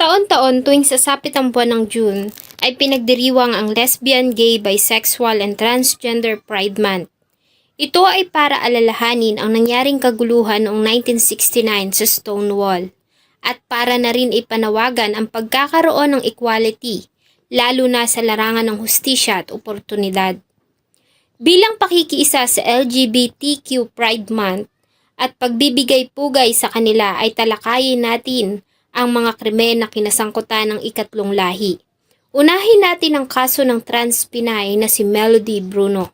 Taon-taon tuwing sasapit ang buwan ng June ay pinagdiriwang ang Lesbian, Gay, Bisexual and Transgender Pride Month. Ito ay para alalahanin ang nangyaring kaguluhan noong 1969 sa Stonewall at para na rin ipanawagan ang pagkakaroon ng equality, lalo na sa larangan ng hustisya at oportunidad. Bilang pakikiisa sa LGBTQ Pride Month at pagbibigay pugay sa kanila ay talakayin natin ang mga krimen na kinasangkutan ng ikatlong lahi. Unahin natin ang kaso ng trans Pinay na si Melody Bruno.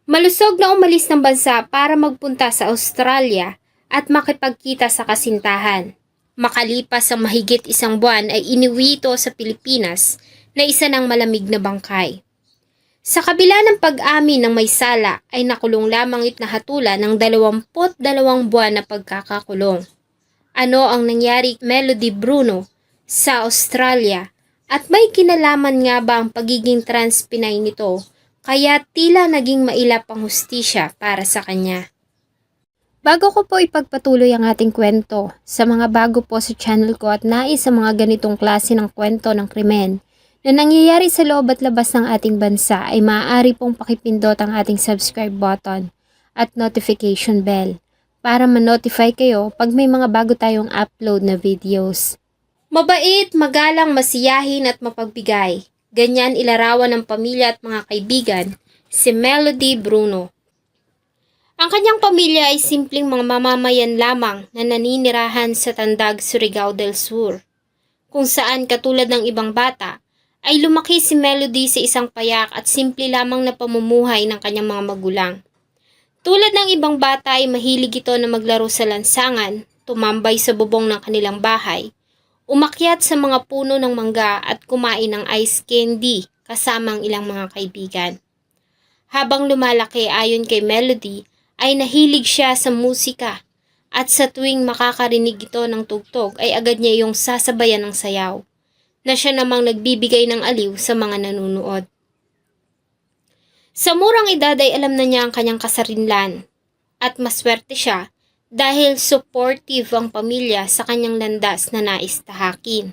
Malusog na umalis ng bansa para magpunta sa Australia at makipagkita sa kasintahan. Makalipas ang mahigit isang buwan ay iniwi ito sa Pilipinas na isa ng malamig na bangkay. Sa kabila ng pag-amin ng may sala ay nakulong lamang ito na hatulan ng 22 buwan na pagkakakulong. Ano ang nangyari kay Melody Bruno sa Australia at may kinalaman nga ba ang pagiging trans Pinay nito kaya tila naging mailap ang hustisya para sa kanya? Bago ko po ipagpatuloy ang ating kwento, sa mga bago po sa channel ko at nais sa mga ganitong klase ng kwento ng krimen na nangyayari sa loob at labas ng ating bansa ay maaari pong pakipindot ang ating subscribe button at notification bell para ma-notify kayo pag may mga bago tayong upload na videos. Mabait, magalang, masiyahin at mapagbigay. Ganyan ilarawan ng pamilya at mga kaibigan si Melody Bruno. Ang kanyang pamilya ay simpleng mga mamamayan lamang na naninirahan sa Tandag, Surigao del Sur, kung saan katulad ng ibang bata ay lumaki si Melody sa isang payak at simple lamang na pamumuhay ng kanyang mga magulang. Tulad ng ibang bata ay mahilig ito na maglaro sa lansangan, tumambay sa bubong ng kanilang bahay, umakyat sa mga puno ng mangga at kumain ng ice candy kasama ang ilang mga kaibigan. Habang lumalaki ayon kay Melody ay nahilig siya sa musika at sa tuwing makakarinig ito ng tugtog ay agad niya iyong sasabayan ng sayaw na siya namang nagbibigay ng aliw sa mga nanunood. Sa murang edad ay alam na niya ang kanyang kasarinlan at maswerte siya dahil supportive ang pamilya sa kanyang landas na nais tahakin.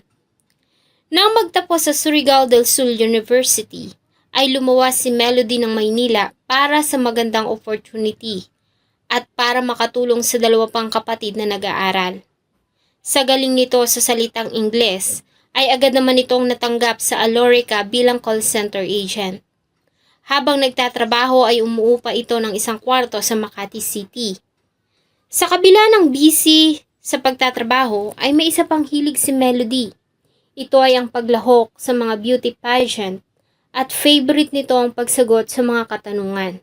Nang magtapos sa Surigao del Sur University, ay lumuwas si Melody ng Maynila para sa magandang opportunity at para makatulong sa dalawa pang kapatid na nag-aaral. Sa galing nito sa salitang Ingles, ay agad naman itong natanggap sa Alorica bilang call center agent. Habang nagtatrabaho ay umuupa ito ng isang kwarto sa Makati City. Sa kabila ng busy sa pagtatrabaho ay may isa pang hilig si Melody. Ito ay ang paglahok sa mga beauty pageant at favorite nito ang pagsagot sa mga katanungan.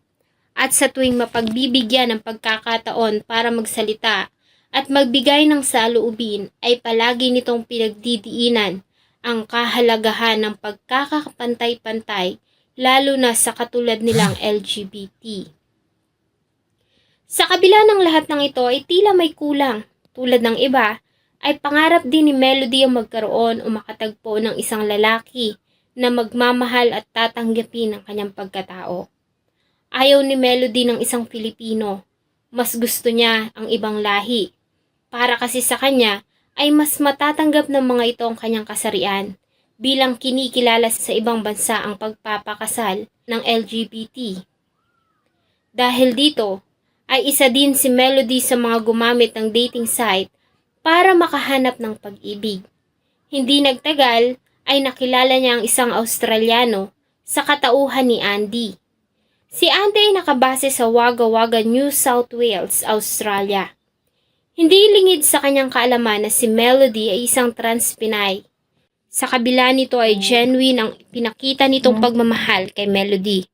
At sa tuwing mapagbibigyan ng pagkakataon para magsalita at magbigay ng saloobin ay palagi nitong pinagdidiinan ang kahalagahan ng pagkakapantay-pantay lalo na sa katulad nilang LGBT. Sa kabila ng lahat ng ito ay tila may kulang. Tulad ng iba, ay pangarap din ni Melody ang magkaroon o makatagpo ng isang lalaki na magmamahal at tatanggapin ang kanyang pagkatao. Ayaw ni Melody ng isang Pilipino. Mas gusto niya ang ibang lahi. Para kasi sa kanya ay mas matatanggap ng mga ito ang kanyang kasarian bilang kinikilala sa ibang bansa ang pagpapakasal ng LGBT. Dahil dito, ay isa din si Melody sa mga gumamit ng dating site para makahanap ng pag-ibig. Hindi nagtagal ay nakilala niya ang isang Australiano sa katauhan ni Andy. Si Andy ay nakabase sa Wagga Wagga, New South Wales, Australia. Hindi lingid sa kanyang kaalaman na si Melody ay isang trans Pinay. Sa kabila nito ay genuine ang pinakita nitong pagmamahal kay Melody.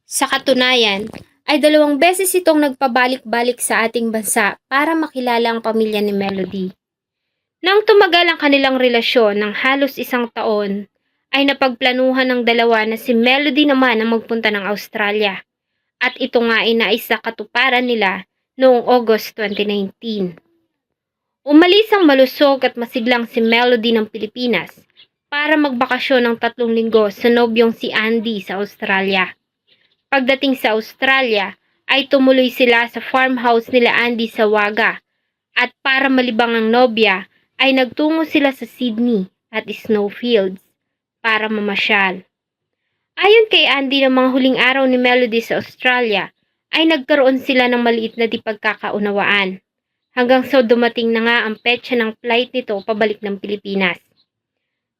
Sa katunayan, ay 2 beses itong nagpabalik-balik sa ating bansa para makilala ang pamilya ni Melody. Nang tumagal ang kanilang relasyon ng halos 1 taon, ay napagplanuhan ng dalawa na si Melody naman ang magpunta ng Australia. At ito nga ay naisa katuparan nila noong August 2019. Umalis ang malusog at masiglang si Melody ng Pilipinas para magbakasyon ng 3 linggo sa nobyong si Andy sa Australia. Pagdating sa Australia, ay tumuloy sila sa farmhouse nila Andy sa Wagga at para malibang ang nobya ay nagtungo sila sa Sydney at Snowfields para mamasyal. Ayon kay Andy, ng mga huling araw ni Melody sa Australia ay nagkaroon sila ng maliit na di pagkakaunawaan hanggang sa dumating na nga ang petsa ng flight nito pabalik ng Pilipinas.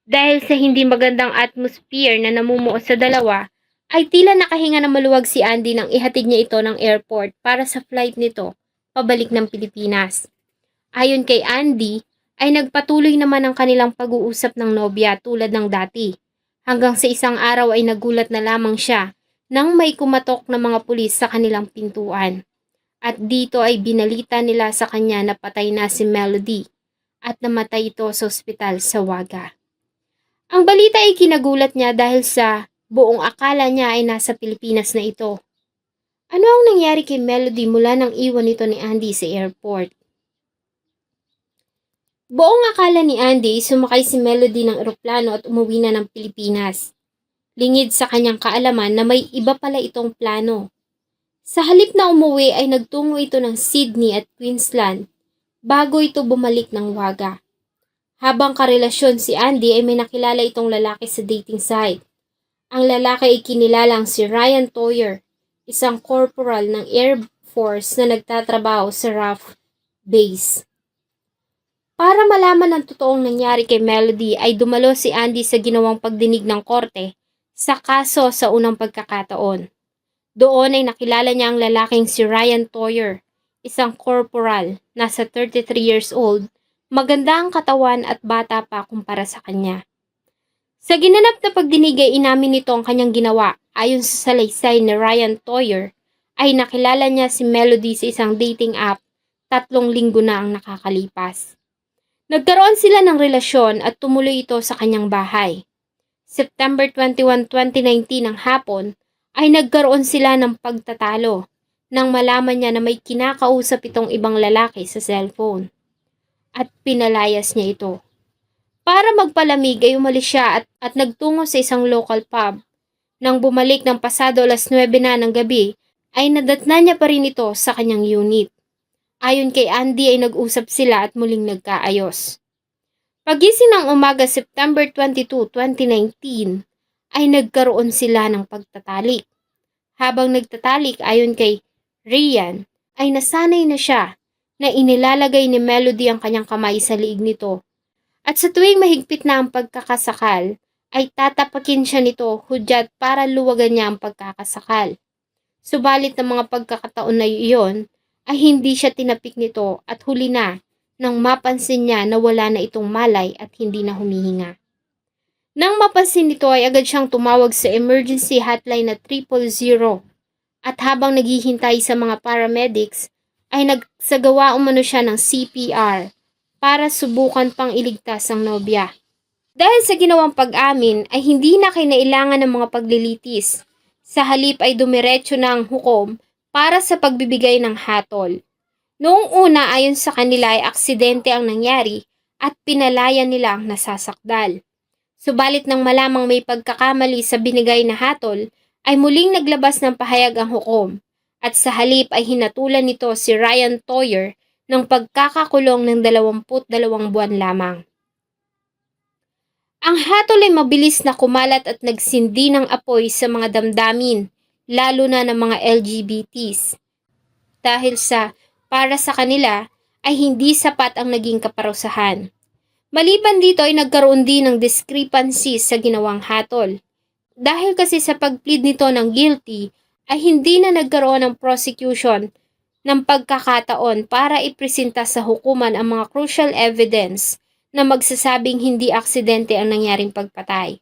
Dahil sa hindi magandang atmosphere na namumuo sa dalawa, ay tila nakahinga na maluwag si Andy nang ihatid niya ito ng airport para sa flight nito pabalik ng Pilipinas. Ayon kay Andy, ay nagpatuloy naman ang kanilang pag-uusap ng nobya tulad ng dati. Hanggang sa isang araw ay nagulat na lamang siya nang may kumatok na mga pulis sa kanilang pintuan. At dito ay binalita nila sa kanya na patay na si Melody at namatay ito sa ospital sa Wagga. Ang balita ay kinagulat niya dahil sa buong akala niya ay nasa Pilipinas na ito. Ano ang nangyari kay Melody mula nang iwan ito ni Andy sa airport? Buong akala ni Andy, sumakay si Melody ng eroplano at umuwi na ng Pilipinas. Lingid sa kanyang kaalaman na may iba pala itong plano. Sa halip na umuwi ay nagtungo ito ng Sydney at Queensland bago ito bumalik ng Wagga. Habang karelasyon si Andy ay may nakilala itong lalaki sa dating site. Ang lalaki ay kinilalang si Ryan Toyer, isang corporal ng Air Force na nagtatrabaho sa RAF base. Para malaman ang totoong nangyari kay Melody ay dumalo si Andy sa ginawang pagdinig ng korte sa kaso sa unang pagkakataon. Doon ay nakilala niya ang lalaking si Ryan Toyer, isang corporal, nasa 33 years old, maganda ang katawan at bata pa kumpara sa kanya. Sa ginanap na pagdinig ay inamin nito ang kanyang ginawa. Ayon sa salaysay ni Ryan Toyer, ay nakilala niya si Melody sa isang dating app 3 linggo na ang nakakalipas. Nagkaroon sila ng relasyon at tumuloy ito sa kanyang bahay. September 21, 2019 ng hapon ay nagkaroon sila ng pagtatalo nang malaman niya na may kinakausap itong ibang lalaki sa cellphone. At pinalayas niya ito. Para magpalamig ay umalis siya at nagtungo sa isang local pub. Nang bumalik ng pasado 9:00 na ng gabi, ay nadatna niya pa rin ito sa kanyang unit. Ayon kay Andy ay nag-usap sila at muling nagkaayos. Pagising ng umaga September 22, 2019, ay nagkaroon sila ng pagtatalik. Habang nagtatalik ayon kay Ryan, ay nasanay na siya na inilalagay ni Melody ang kanyang kamay sa liig nito. At sa tuwing mahigpit na ang pagkakasakal, ay tatapakin siya nito hudyat para luwagan niya ang pagkakasakal. Subalit ng mga pagkakataon na iyon, ay hindi siya tinapik nito at huli na nang mapansin niya na wala na itong malay at hindi na humihinga. Nang mapansin nito ay agad siyang tumawag sa emergency hotline na 000 at habang naghihintay sa mga paramedics, ay nagsagawa umano siya ng CPR para subukan pang iligtas ang nobya. Dahil sa ginawang pag-amin ay hindi na kinailangan ng mga paglilitis. Sa halip ay dumiretso na ang hukom para sa pagbibigay ng hatol. Noong una ayon sa kanila ay aksidente ang nangyari at pinalaya nila ang nasasakdal. Subalit nang malamang may pagkakamali sa binigay na hatol ay muling naglabas ng pahayag ang hukom. At sa halip ay hinatulan nito si Ryan Toyer ng pagkakakulong ng 22 buwan lamang. Ang hatol ay mabilis na kumalat at nagsindi ng apoy sa mga damdamin, lalo na ng mga LGBTs. Dahil para sa kanila ay hindi sapat ang naging kaparusahan. Maliban dito ay nagkaroon din ng discrepancies sa ginawang hatol. Dahil kasi sa pag-plead nito ng guilty, ay hindi na nagkaroon ng prosecution ng pagkakataon para ipresenta sa hukuman ang mga crucial evidence na magsasabing hindi aksidente ang nangyaring pagpatay.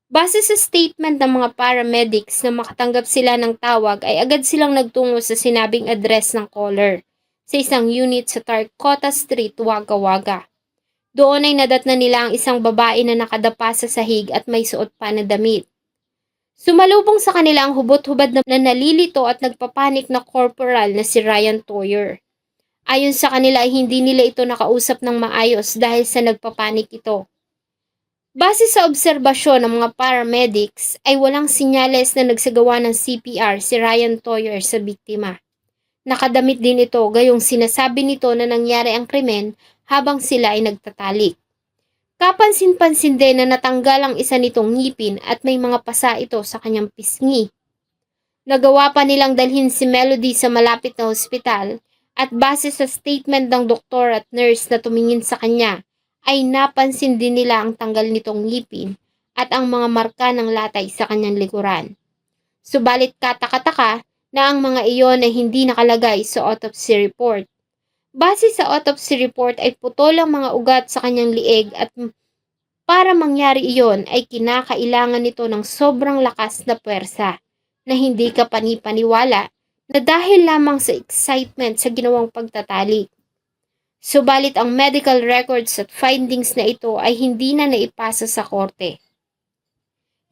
Base sa statement ng mga paramedics na makatanggap sila ng tawag ay agad silang nagtungo sa sinabing address ng caller sa isang unit sa Tarcota Street, Wagga Wagga. Doon ay nadatna nila ang isang babae na nakadapa sa sahig at may suot pa na damit. Sumalubong sa kanila ang hubot-hubad na nalilito at nagpapanik na corporal na si Ryan Toyer. Ayon sa kanila ay hindi nila ito nakausap ng maayos dahil sa nagpapanik ito. Base sa obserbasyon ng mga paramedics ay walang sinyales na nagsagawa ng CPR si Ryan Toyer sa biktima. Nakadamit din ito gayong sinasabi nito na nangyari ang krimen habang sila ay nagtatalik. Kapansin-pansin din na natanggal ang isa nitong ngipin at may mga pasa ito sa kanyang pisngi. Nagawa pa nilang dalhin si Melody sa malapit na ospital at base sa statement ng doktor at nurse na tumingin sa kanya, ay napansin din nila ang tanggal nitong ngipin at ang mga marka ng latay sa kanyang likuran. Subalit kataka-taka na ang mga iyon ay hindi nakalagay sa autopsy report. Base sa autopsy report ay putol ang mga ugat sa kanyang liig at para mangyari iyon ay kinakailangan nito ng sobrang lakas na puwersa na hindi ka panipaniwala na dahil lamang sa excitement sa ginawang pagtatalik. Subalit ang medical records at findings na ito ay hindi na naipasa sa korte.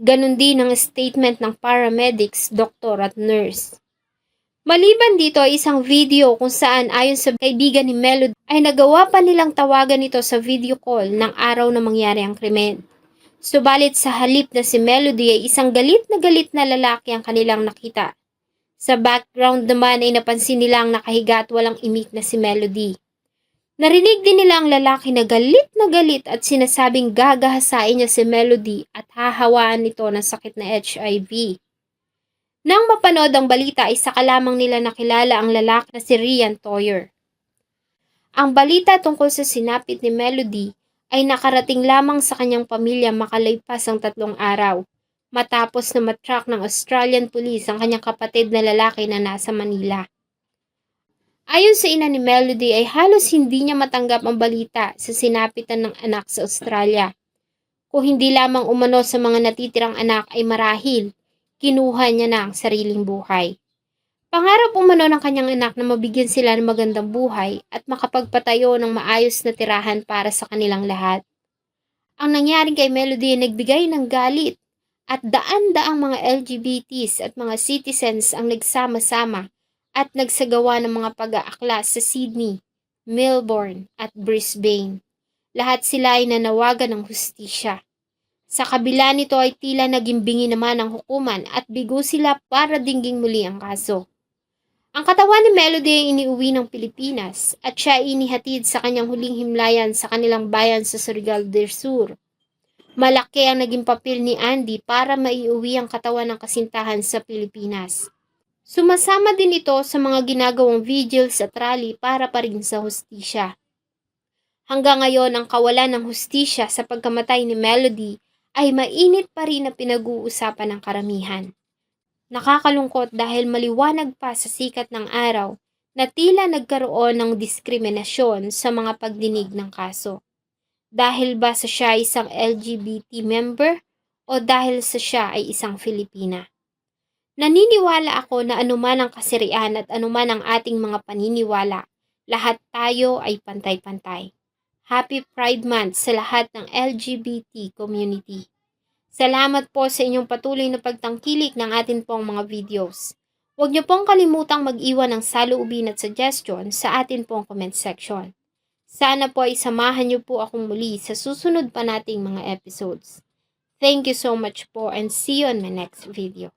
Ganon din ang statement ng paramedics, doktor at nurse. Maliban dito ay isang video kung saan ayon sa kaibigan ni Melody ay nagawa pa nilang tawagan ito sa video call ng araw na mangyari ang krimen. Subalit sa halip na si Melody ay isang galit na lalaki ang kanilang nakita. Sa background naman ay napansin nilang nakahiga at walang imik na si Melody. Narinig din nila ang lalaki na galit at sinasabing gagahasain niya si Melody at hahawaan nito ng sakit na HIV. Nang mapanood ang balita ay saka lamang nila nakilala ang lalaki na si Rian Toyer. Ang balita tungkol sa sinapit ni Melody ay nakarating lamang sa kanyang pamilya makalipas ang 3 araw, matapos na matrack ng Australian police ang kanyang kapatid na lalaki na nasa Manila. Ayon sa ina ni Melody ay halos hindi niya matanggap ang balita sa sinapitan ng anak sa Australia. Kung hindi lamang umano sa mga natitirang anak ay marahil, kinuha niya na ang sariling buhay. Pangarap umano ng kanyang anak na mabigyan sila ng magandang buhay at makapagpatayo ng maayos na tirahan para sa kanilang lahat. Ang nangyaring kay Melody ay nagbigay ng galit at daan-daang mga LGBTs at mga citizens ang nagsama-sama at nagsagawa ng mga pag-aaklas sa Sydney, Melbourne at Brisbane. Lahat sila ay nanawagan ng hustisya. Sa kabila nito ay tila naging bingi naman ang hukuman at bigo sila para dingging muli ang kaso. Ang katawan ni Melody ay iniuwi ng Pilipinas at siya ay inihatid sa kanyang huling himlayan sa kanilang bayan sa Surigao del Sur. Malaki ang naging papel ni Andy para maiuwi ang katawan ng kasintahan sa Pilipinas. Sumasama din ito sa mga ginagawang vigils at rally para pa rin sa hustisya. Hanggang ngayon ang kawalan ng hustisya sa pagkamatay ni Melody ay mainit pa rin na pinag-uusapan ng karamihan. Nakakalungkot dahil maliwanag pa sa sikat ng araw na tila nagkaroon ng diskriminasyon sa mga pagdinig ng kaso. Dahil ba sa siya ay isang LGBT member o dahil sa siya ay isang Filipina? Naniniwala ako na anuman ang kasirian at anuman ang ating mga paniniwala, lahat tayo ay pantay-pantay. Happy Pride Month sa lahat ng LGBT community. Salamat po sa inyong patuloy na pagtangkilik ng atin pong mga videos. Huwag niyo pong kalimutang mag-iwan ng saloobin at suggestion sa atin pong comment section. Sana po ay samahan niyo po akong muli sa susunod pa nating mga episodes. Thank you so much po and see you on my next video.